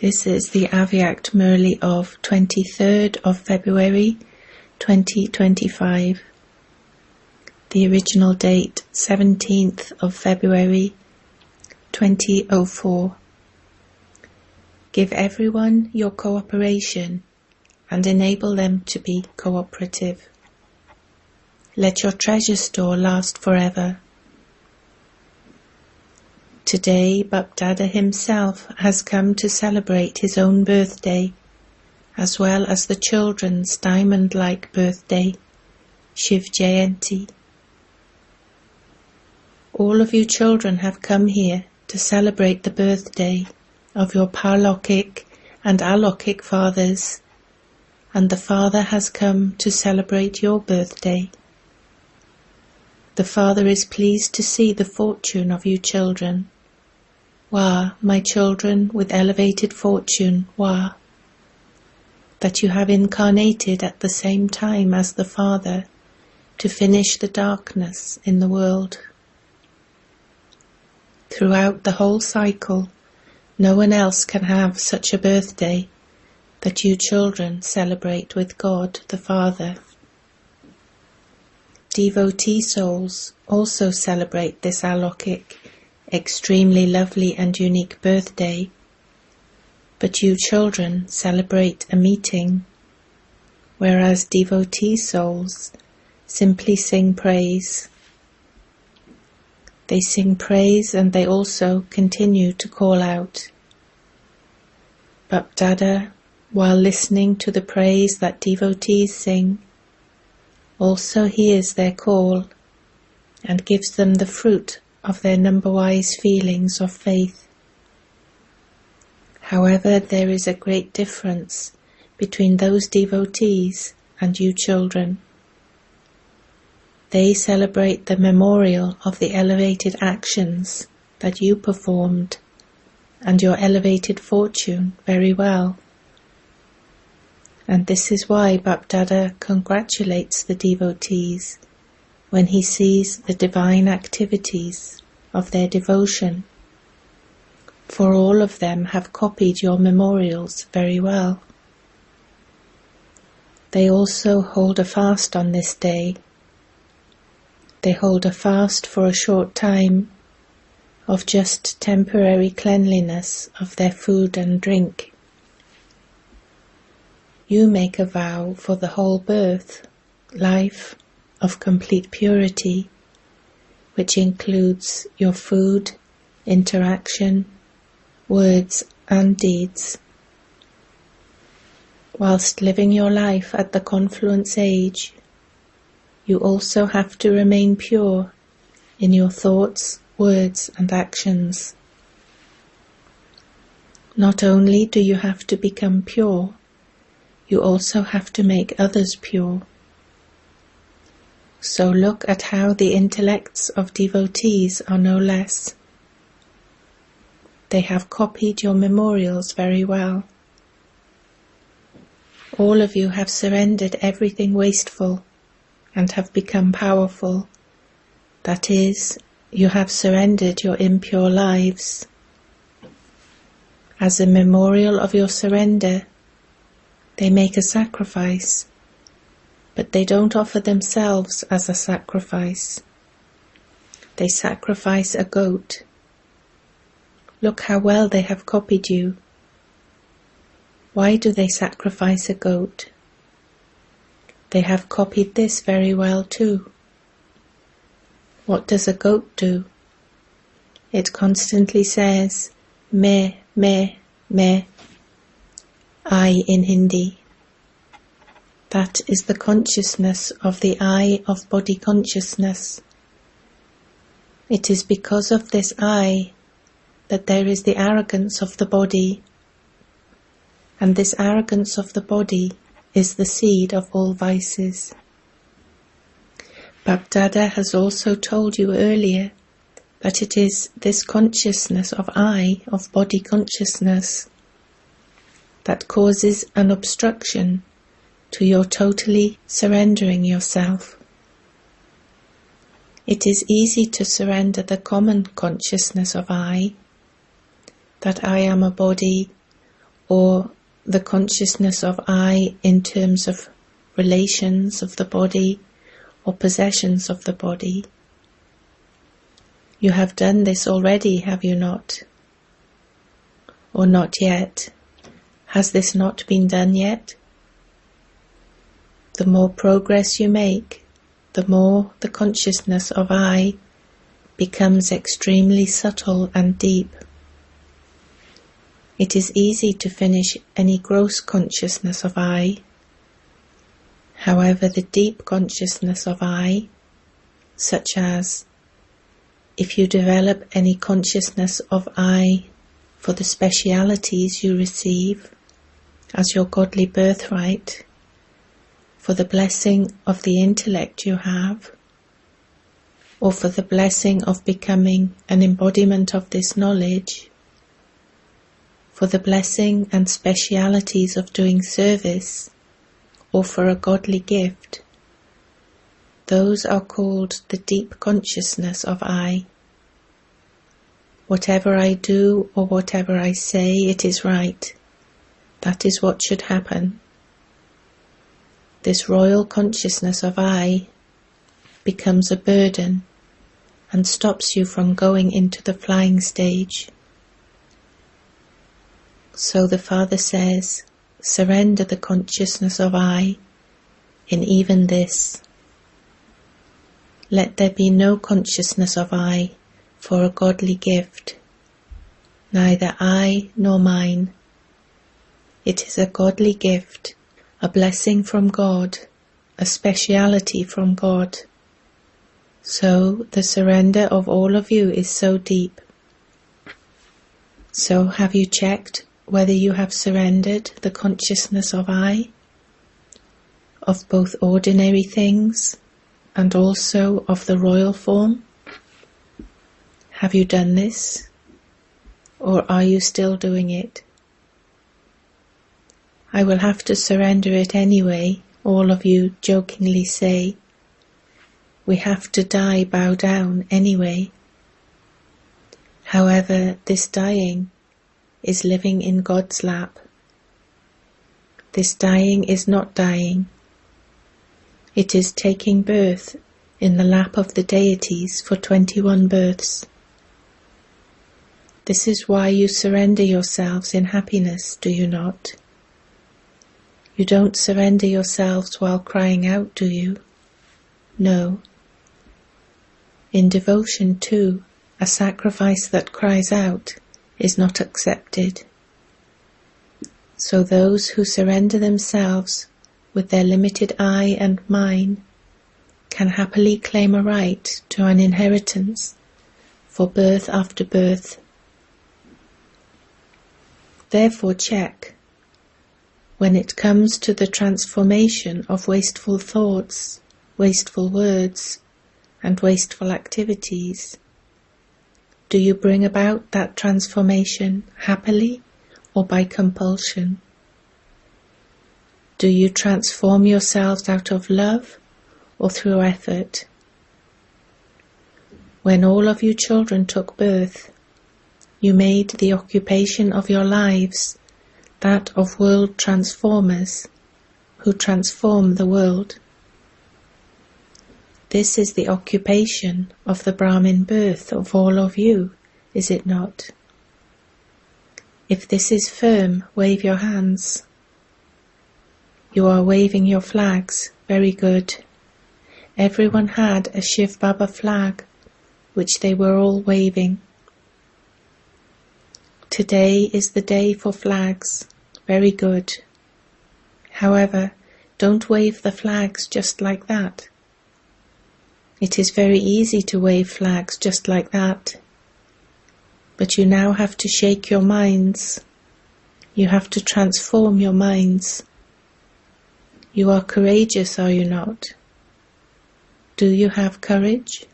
This is the Avyact Murli of 23rd of February 2025. The original date 17th of February 2004. Give everyone your cooperation and enable them to be cooperative. Let your treasure store last forever. Today, Bapdada himself has come to celebrate his own birthday, as well as the children's diamond-like birthday, Shiv Jayanti. All of you children have come here to celebrate the birthday of your Parlokik and Alokik fathers, and the Father has come to celebrate your birthday. The Father is pleased to see the fortune of you children. Wah, my children with elevated fortune, Wah, that you have incarnated at the same time as the Father to finish the darkness in the world. Throughout the whole cycle, no one else can have such a birthday that you children celebrate with God the Father. Devotee souls also celebrate this Alokik, extremely lovely and unique birthday, but you children celebrate a meeting, whereas devotee souls simply sing praise. They sing praise and they also continue to call out. Bapdada, while listening to the praise that devotees sing, also hears their call and gives them the fruit of their number-wise feelings of faith. However, there is a great difference between those devotees and you children. They celebrate the memorial of the elevated actions that you performed and your elevated fortune very well. And this is why Bapdada congratulates the devotees when he sees the divine activities of their devotion, for all of them have copied your memorials very well. They also hold a fast on this day. They hold a fast for a short time of just temporary cleanliness of their food and drink. You make a vow for the whole birth, life, of complete purity, which includes your food, interaction, words and deeds. Whilst living your life at the confluence age, you also have to remain pure in your thoughts, words and actions. Not only do you have to become pure, you also have to make others pure. So look at how the intellects of devotees are no less. They have copied your memorials very well. All of you have surrendered everything wasteful and have become powerful. That is, you have surrendered your impure lives. As a memorial of your surrender, they make a sacrifice, but they don't offer themselves as a sacrifice. They sacrifice a goat. Look how well they have copied you. Why do they sacrifice a goat? They have copied this very well too. What does a goat do? It constantly says, "Me, me, me," I in Hindi. That is the consciousness of the I of body consciousness. It is because of this I that there is the arrogance of the body, and this arrogance of the body is the seed of all vices. Bapdada has also told you earlier that it is this consciousness of I, of body consciousness, that causes an obstruction to your totally surrendering yourself. It is easy to surrender the common consciousness of I, that I am a body, or the consciousness of I in terms of relations of the body or possessions of the body. You have done this already, have you not? Or not yet? Has this not been done yet? The more progress you make, the more the consciousness of I becomes extremely subtle and deep. It is easy to finish any gross consciousness of I. However, the deep consciousness of I, such as if you develop any consciousness of I for the specialities you receive as your godly birthright, for the blessing of the intellect you have, or for the blessing of becoming an embodiment of this knowledge, for the blessing and specialities of doing service, or for a godly gift, those are called the deep consciousness of I. Whatever I do or whatever I say, it is right. That is what should happen. This royal consciousness of I becomes a burden and stops you from going into the flying stage. So the Father says, surrender the consciousness of I in even this. Let there be no consciousness of I for a godly gift, neither I nor mine. It is a godly gift, a blessing from God, a speciality from God. So the surrender of all of you is so deep. So have you checked whether you have surrendered the consciousness of I, of both ordinary things and also of the royal form? Have you done this, or are you still doing it? I will have to surrender it anyway, all of you jokingly say. We have to die, bow down anyway. However, this dying is living in God's lap. This dying is not dying. It is taking birth in the lap of the deities for 21 births. This is why you surrender yourselves in happiness, do you not? You don't surrender yourselves while crying out, do you? No. In devotion too, a sacrifice that cries out is not accepted. So those who surrender themselves with their limited I and mine can happily claim a right to an inheritance for birth after birth. Therefore check, when it comes to the transformation of wasteful thoughts, wasteful words, and wasteful activities, do you bring about that transformation happily or by compulsion? Do you transform yourselves out of love or through effort? When all of you children took birth, you made the occupation of your lives that of world transformers who transform the world. This is the occupation of the Brahmin birth of all of you, is it not? If this is firm, wave your hands. You are waving your flags, very good. Everyone had a Shiv Baba flag, which they were all waving. Today is the day for flags, very good. However, don't wave the flags just like that. It is very easy to wave flags just like that. But you now have to shake your minds. You have to transform your minds. You are courageous, are you not? Do you have courage?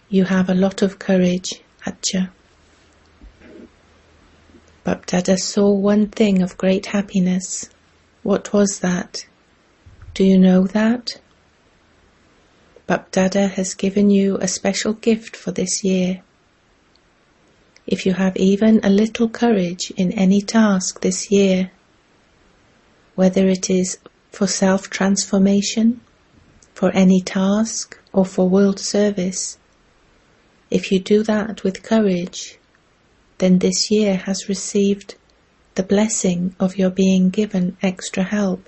You have a lot of courage, Acha. Bapdada saw one thing of great happiness. What was that? Do you know that? Bapdada has given you a special gift for this year. if you have even a little courage in any task this year, whether it is for self-transformation, for any task, or for world service, if you do that with courage, then this year has received the blessing of your being given extra help.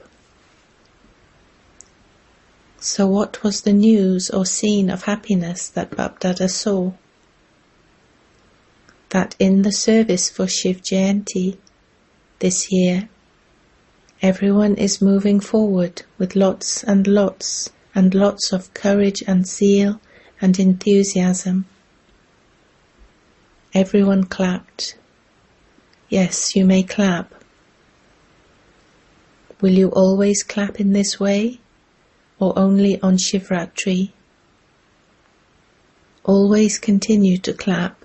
So what was the news or scene of happiness that Bapdada saw? That in the service for Shiv Jayanti this year, everyone is moving forward with lots and lots and lots of courage and zeal and enthusiasm. Everyone clapped. Yes, you may clap. Will you always clap in this way, or only on Shivratri? Always continue to clap.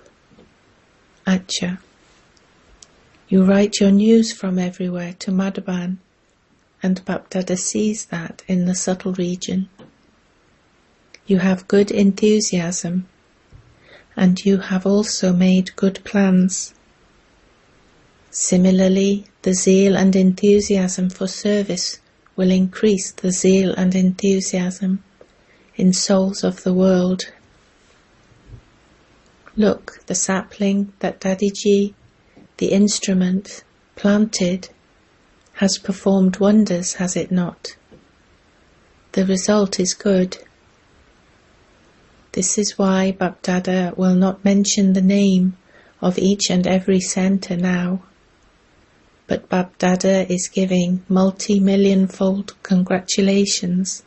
Acha. You write your news from everywhere to Madhaban, and Bapdada sees that in the subtle region. You have good enthusiasm, and you have also made good plans. Similarly, the zeal and enthusiasm for service will increase the zeal and enthusiasm in souls of the world. Look, the sapling that Dadiji, the instrument, planted, has performed wonders, has it not? The result is good. This is why Bapdada will not mention the name of each and every centre now, but Bapdada is giving multi-million-fold congratulations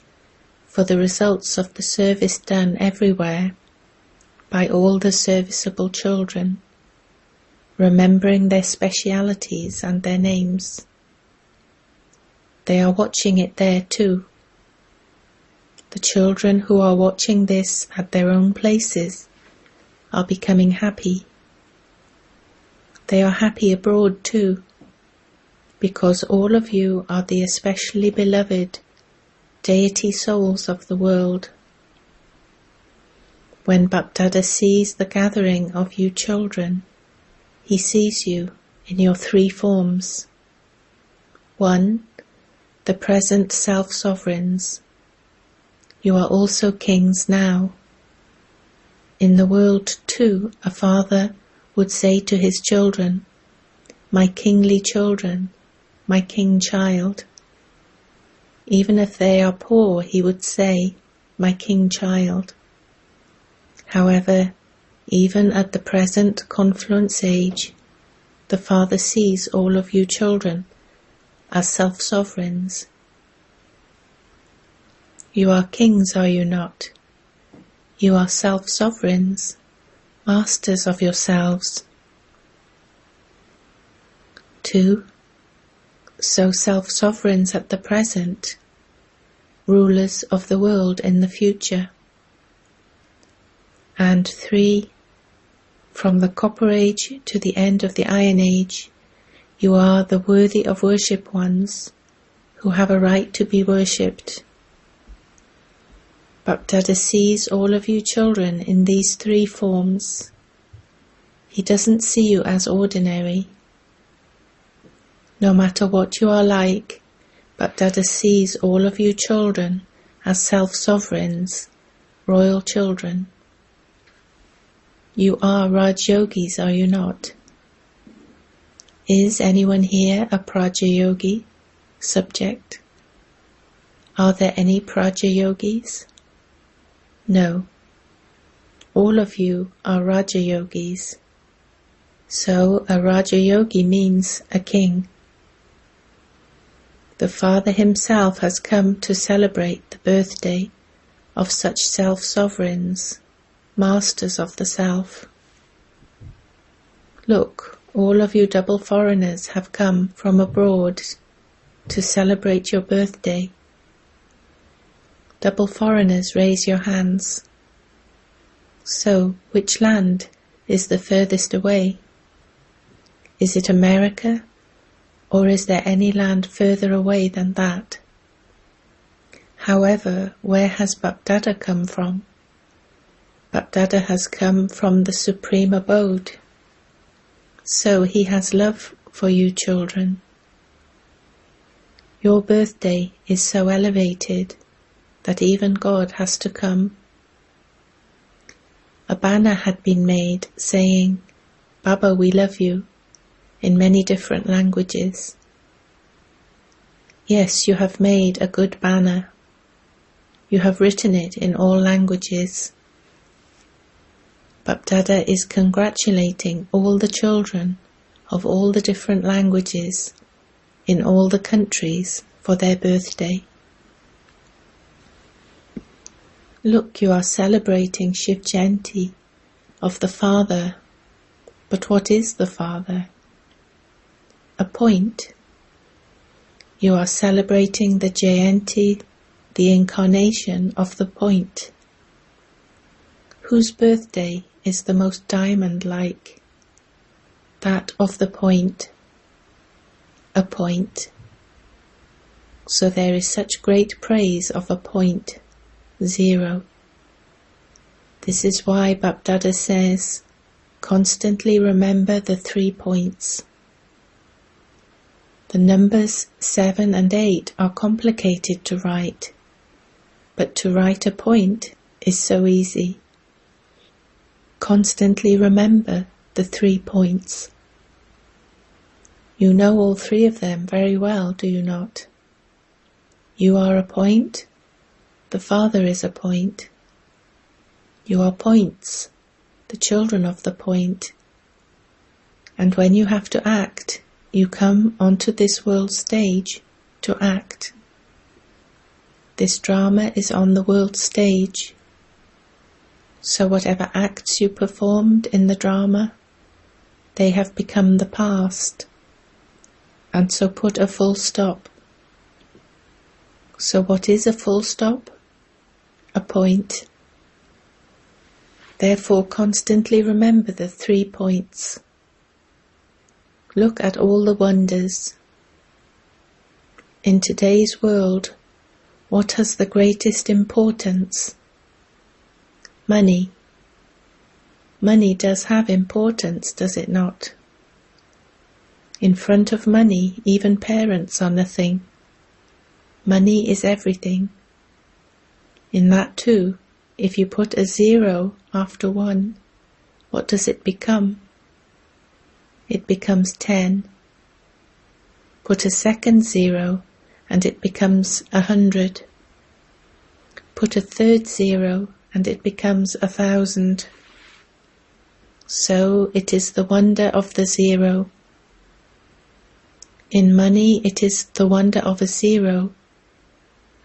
for the results of the service done everywhere by all the serviceable children, remembering their specialities and their names. They are watching it there too. The children who are watching this at their own places are becoming happy. They are happy abroad too, because all of you are the especially beloved deity souls of the world. When Bapdada sees the gathering of you children, he sees you in your three forms. 1. The present self-sovereigns. You are also kings now. In the world too, a father would say to his children, "My kingly children, my king child." Even if they are poor, he would say, "My king child." However, even at the present confluence age, the Father sees all of you children as self-sovereigns. You are kings, are you not? You are self-sovereigns, masters of yourselves. 2. So self-sovereigns at the present, rulers of the world in the future. And 3. From the Copper Age to the end of the Iron Age, you are the worthy of worship ones who have a right to be worshipped. Bapdada sees all of you children in these three forms. He doesn't see you as ordinary. No matter what you are like, Bapdada sees all of you children as self-sovereigns, royal children. You are Raj Yogis, are you not? Is anyone here a Praja Yogi? Subject. Are there any Praja Yogis? No. All of you are Raja Yogis. So a Raja Yogi means a king. The Father himself has come to celebrate the birthday of such self-sovereigns, masters of the self. Look, all of you double foreigners have come from abroad to celebrate your birthday. Double foreigners, raise your hands. So, which land is the furthest away? Is it America, or is there any land further away than that? However, where has Bapdada come from? Bapdada has come from the supreme abode. So he has love for you children. Your birthday is so elevated that even God has to come. A banner had been made saying, "Baba, we love you," in many different languages. Yes, you have made a good banner. You have written it in all languages. Bapdada is congratulating all the children of all the different languages in all the countries for their birthday. Look, you are celebrating Shiv Jayanti of the Father. But what is the Father? A point. You are celebrating the Jayanti, the incarnation of the point. Whose birthday is the most diamond-like? That of the point. A point. So there is such great praise of a point, 0. This is why Bapdada says, constantly remember the 3 points. The numbers 7 and 8 are complicated to write, but to write a point is so easy. Constantly remember the 3 points. You know all 3 of them very well, do you not? You are a point. The Father is a point. You are points, the children of the point. And when you have to act, you come onto this world stage to act. This drama is on the world stage. So whatever acts you performed in the drama, they have become the past. And so put a full stop. So what is a full stop? A point. Therefore constantly remember the 3 points. Look at all the wonders. In today's world, what has the greatest importance? Money. Money does have importance, does it not? In front of money, even parents are nothing. Money is everything. In that too, if you put a 0 after 1, what does it become? It becomes 10. Put a second 0 and it becomes 100. Put a third 0 and it becomes 1,000. So it is the wonder of the 0. In money it is the wonder of a 0,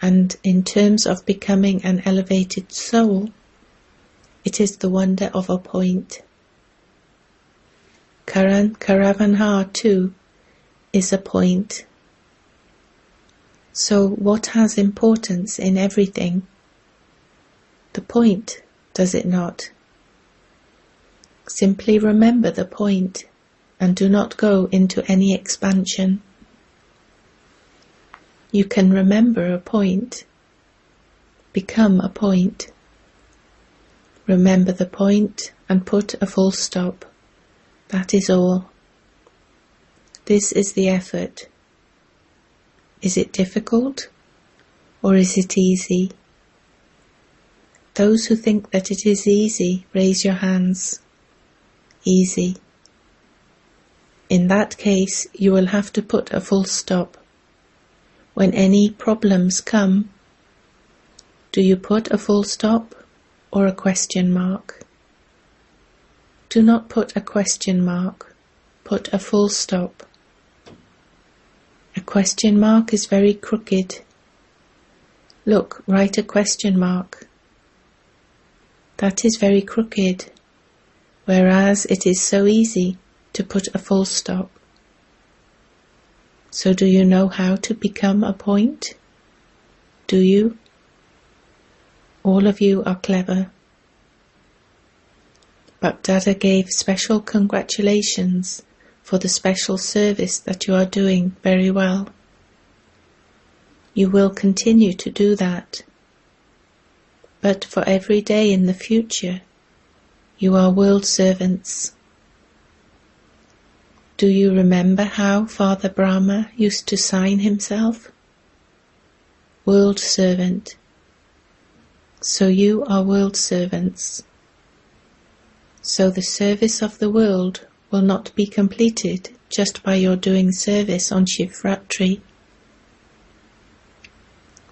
and in terms of becoming an elevated soul, it is the wonder of a point. Karavanhar too is a point. So what has importance in everything? The point, does it not? Simply remember the point and do not go into any expansion. You can remember a point, become a point. Remember the point and put a full stop. That is all. This is the effort. Is it difficult or is it easy? Those who think that it is easy, raise your hands. Easy. In that case, you will have to put a full stop. When any problems come, do you put a full stop or a question mark? Do not put a question mark, put a full stop. A question mark is very crooked. Look, write a question mark. That is very crooked, whereas it is so easy to put a full stop. So do you know how to become a point? Do you? All of you are clever. Bapdada gave special congratulations for the special service that you are doing very well. You will continue to do that. But for every day in the future, you are world servants. Do you remember how Father Brahma used to sign himself? World servant. So you are world servants. So the service of the world will not be completed just by your doing service on Shivratri.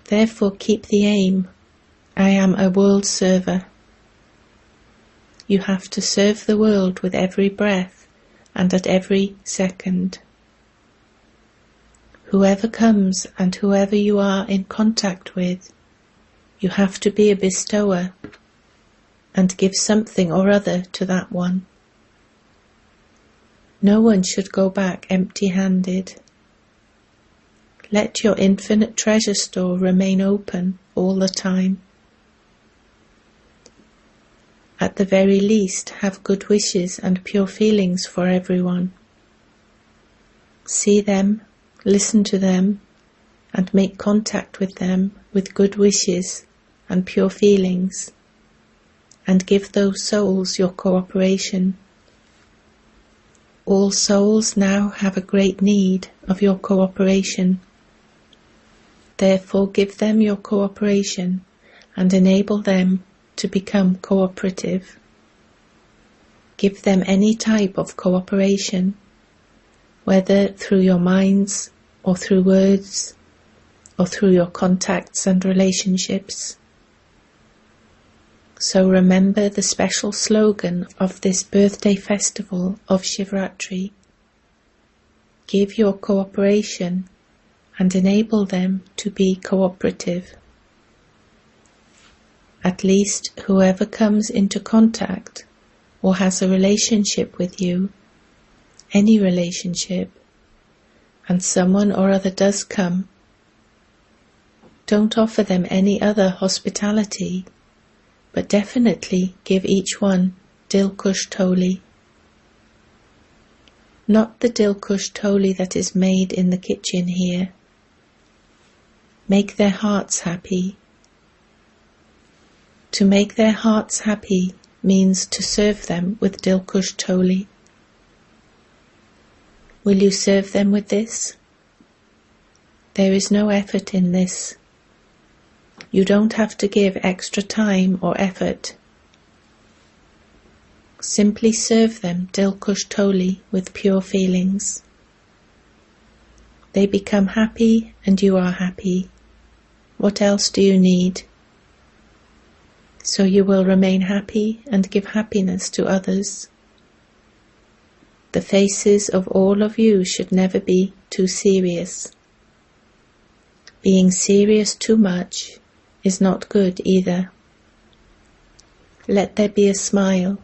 Therefore keep the aim, I am a world server. You have to serve the world with every breath and at every second. Whoever comes and whoever you are in contact with, you have to be a bestower and give something or other to that one. No one should go back empty-handed. Let your infinite treasure store remain open all the time. At the very least, have good wishes and pure feelings for everyone. See them, listen to them, and make contact with them with good wishes and pure feelings, and give those souls your cooperation. All souls now have a great need of your cooperation. Therefore give them your cooperation and enable them to become cooperative. Give them any type of cooperation, whether through your minds or through words or through your contacts and relationships. So remember the special slogan of this birthday festival of Shivratri. Give your cooperation and enable them to be cooperative. At least whoever comes into contact or has a relationship with you, any relationship, and someone or other does come, don't offer them any other hospitality, but definitely give each one Dilkush Toli. Not the Dilkush Toli that is made in the kitchen here. Make their hearts happy. To make their hearts happy means to serve them with Dilkush Toli. Will you serve them with this? There is no effort in this. You don't have to give extra time or effort. Simply serve them Dilkush Toli with pure feelings. They become happy and you are happy. What else do you need? So you will remain happy and give happiness to others. The faces of all of you should never be too serious. Being serious too much is not good either. Let there be a smile.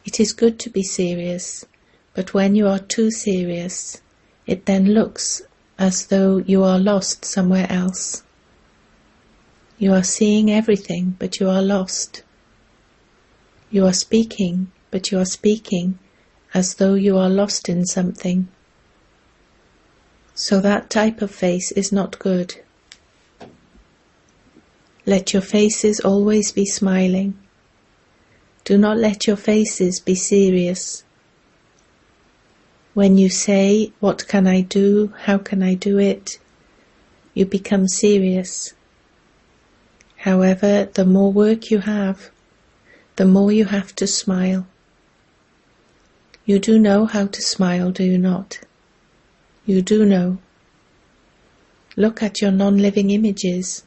It is good to be serious, but when you are too serious, it then looks as though you are lost somewhere else. You are seeing everything, but you are lost. You are speaking, but you are speaking as though you are lost in something. So that type of face is not good. Let your faces always be smiling. Do not let your faces be serious. When you say, "What can I do? How can I do it?" you become serious. However, the more work you have, the more you have to smile. You do know how to smile, do you not? You do know. Look at your non-living images.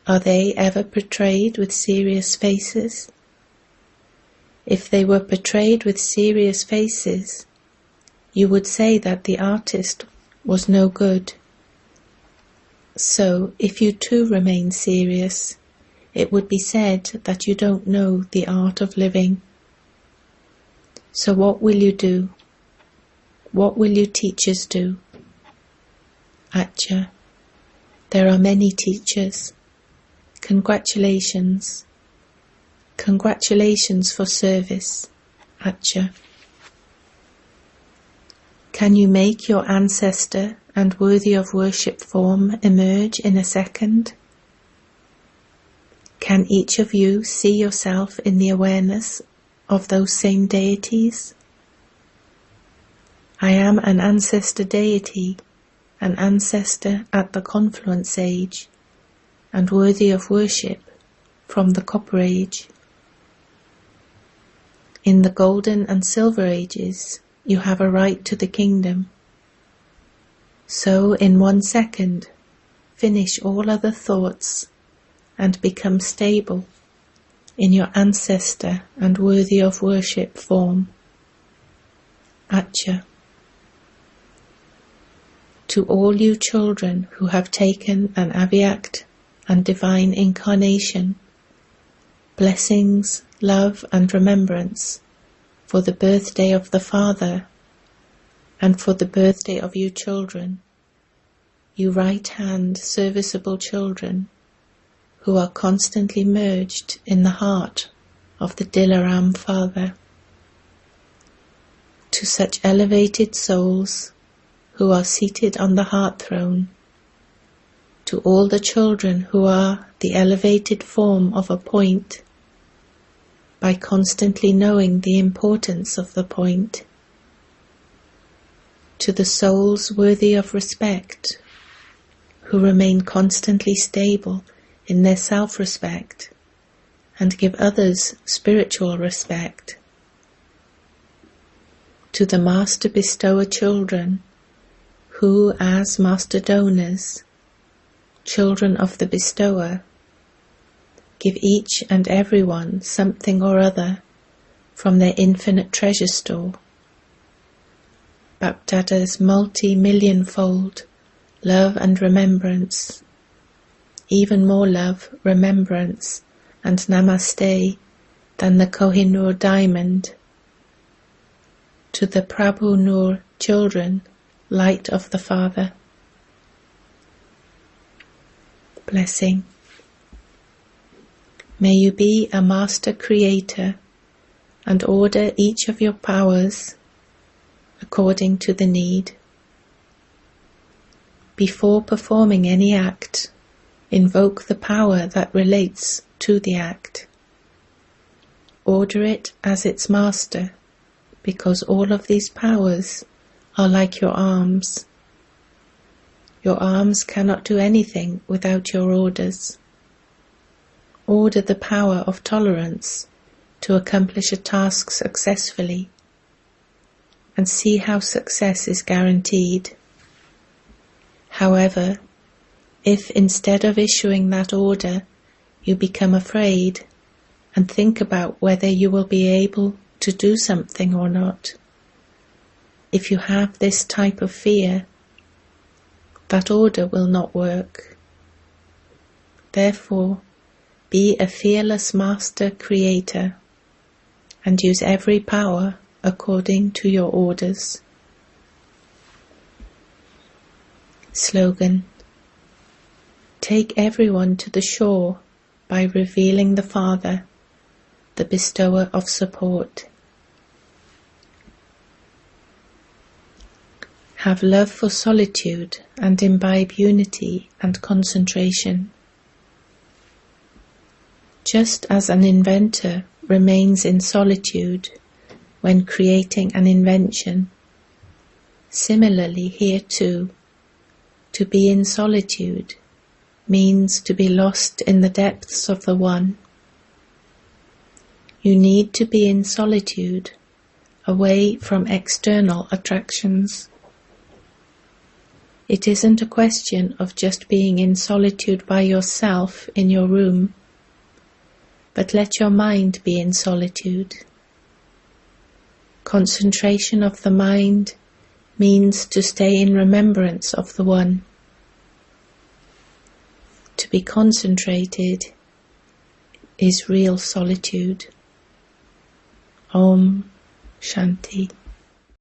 Are they ever portrayed with serious faces? If they were portrayed with serious faces, you would say that the artist was no good. So, if you too remain serious, it would be said that you don't know the art of living. So what will you do? What will you teachers do? Acha, there are many teachers. Congratulations. Congratulations for service. Acha. Can you make your ancestor and worthy of worship form emerge in a second? Can each of you see yourself in the awareness of those same deities? I am an ancestor deity, an ancestor at the confluence age, and worthy of worship from the copper age. In the golden and silver ages, you have a right to the kingdom. So in 1 second, finish all other thoughts and become stable in your ancestor and worthy of worship form. Acha. To all you children who have taken an Avyakt and divine incarnation, blessings, love and remembrance for the birthday of the Father and for the birthday of you children, you right-hand serviceable children who are constantly merged in the heart of the Dilaram Father. To such elevated souls who are seated on the heart throne, to all the children who are the elevated form of a point, by constantly knowing the importance of the point, to the souls worthy of respect, who remain constantly stable in their self-respect and give others spiritual respect, to the Master Bestower children, who as Master Donors, children of the Bestower, give each and everyone something or other from their infinite treasure store. Bapdada's multi-million-fold love and remembrance, even more love, remembrance, and namaste than the Kohinoor diamond. To the Prabhu Noor children, light of the Father. Blessing. May you be a master creator and order each of your powers according to the need. Before performing any act, invoke the power that relates to the act. Order it as its master, because all of these powers are like your arms. Your arms cannot do anything without your orders. Order the power of tolerance to accomplish a task successfully, and see how success is guaranteed. However, if instead of issuing that order you become afraid and think about whether you will be able to do something or not, if you have this type of fear, that order will not work. Therefore, be a fearless master creator and use every power according to your orders. Slogan. Take everyone to the shore by revealing the Father, the bestower of support. Have love for solitude and imbibe unity and concentration. Just as an inventor remains in solitude when creating an invention, similarly here too, to be in solitude means to be lost in the depths of the One. You need to be in solitude, away from external attractions. It isn't a question of just being in solitude by yourself in your room, but let your mind be in solitude. Concentration of the mind means to stay in remembrance of the One. To be concentrated is real solitude. Om Shanti.